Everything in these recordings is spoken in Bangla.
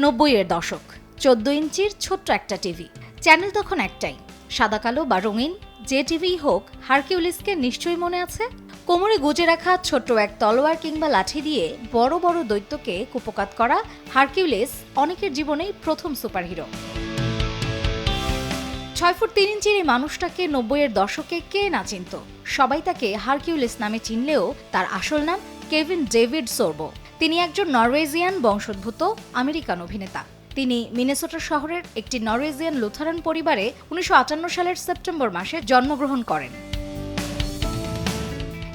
90-এর দশক, 14 ইঞ্চির ছোট্ট একটা টিভি, চ্যানেল তখন একটাই, সাদা কালো বা রঙিন, যে টিভি হোক, হারকিউলিসকে নিশ্চয়ই মনে আছে। কোমরে গুজে রাখা ছোট্ট এক তলোয়ার কিংবা লাঠি দিয়ে বড় বড় দৈত্যকে কুপকাত করা হারকিউলিস অনেকের জীবনেই প্রথম সুপারহিরো। 6 ফুট 3 ইঞ্চির এই মানুষটাকে 90-এর দশকে কে না চিনত। সবাই তাকে হারকিউলিস নামে চিনলেও তার আসল নাম কেভিন ডেভিড সোরবো। তিনি একজন নরওয়েজিয়ান বংশোদ্ভূত আমেরিকান অভিনেতা। তিনি মিনেসোটা শহরের একটি নরওয়েজিয়ান লুথারান পরিবারে 1958 সালের সেপ্টেম্বর মাসে জন্মগ্রহণ করেন।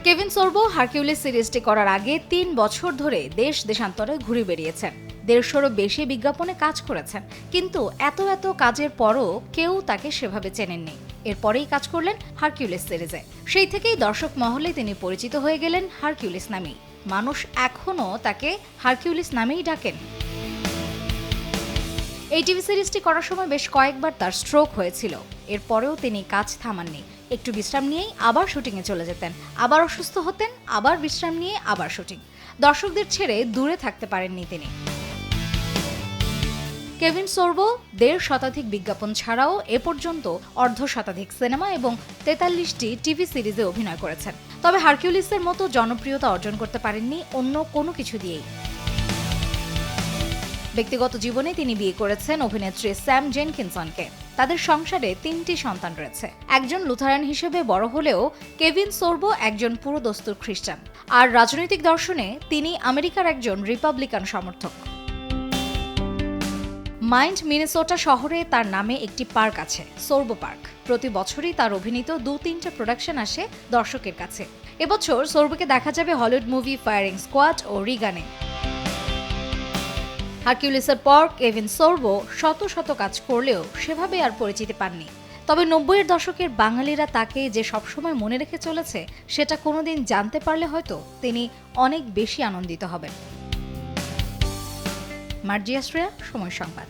কেভিন সোরবো হারকিউলিস সিরিজটি করার আগে 3 বছর ধরে দেশ দেশান্তরে ঘুরে বেরিয়েছেন। 150-এরও বেশি বিজ্ঞাপনে কাজ করেছেন, কিন্তু এত কাজের পরও কেউ তাকে সেভাবে চেনেননি। এরপরেই কাজ করলেন হারকিউলিস সিরিজে। সেই থেকেই দর্শক মহলে তিনি পরিচিত হয়ে গেলেন হারকিউলিস নামেই। মানুষ এখনও তাকে হারকিউলিস নামেই ডাকেন। এই টিভি সিরিজটি করার সময় বেশ কয়েকবার তার স্ট্রোক হয়েছিল। এরপরেও তিনি কাজ থামাননি। একটু বিশ্রাম নিয়েই আবার শুটিংয়ে চলে যেতেন, আবার অসুস্থ হতেন, আবার বিশ্রাম নিয়ে আবার শুটিং। দর্শকদের ছেড়ে দূরে থাকতে পারেননি তিনি। কেভিন সোরবো 1.5 শতাধিক বিজ্ঞাপন ছাড়াও এ পর্যন্ত 1/2 শতাধিক সিনেমা এবং 43টি টিভি সিরিজে অভিনয় করেছেন। তবে হারকিউলিসের মতো জনপ্রিয়তা অর্জন করতে পারেননি অন্য কোনো কিছু দিয়েই। ব্যক্তিগত জীবনে তিনি বিয়ে করেছেন অভিনেত্রী স্যাম জেনকিনসনকে। তাদের সংসারে 3টি সন্তান রয়েছে। একজন লুথারান হিসেবে বড় হলেও কেভিন সোরবো একজন পুরোদস্তুর খ্রিস্টান। আর রাজনৈতিক দর্শনে তিনি আমেরিকার একজন রিপাবলিকান সমর্থক। মাইন্ড মিনেসোটা শহরে তার নামে একটি পার্ক আছে, সোরবো পার্ক। প্রতি বছরই তার অভিনীত 2-3টা প্রোডাকশন আসে দর্শকের কাছে। এবছর সোরবোকে দেখা যাবে হলিউড মুভি ফায়ারিং স্কোয়াড ও রিগানে। হারকিউলিসের পর কেভিন সোরবো শত কাজ করলেও সেভাবে আর পরিচিতি পাননি। তবে 90-এর দশকের বাঙালিরা তাকে যে সবসময় মনে রেখে চলেছে, সেটা কোনোদিন জানতে পারলে হয়তো তিনি অনেক বেশি আনন্দিত হবেন। মার্জিয়া শ্রেয়া, সময় সংবাদ।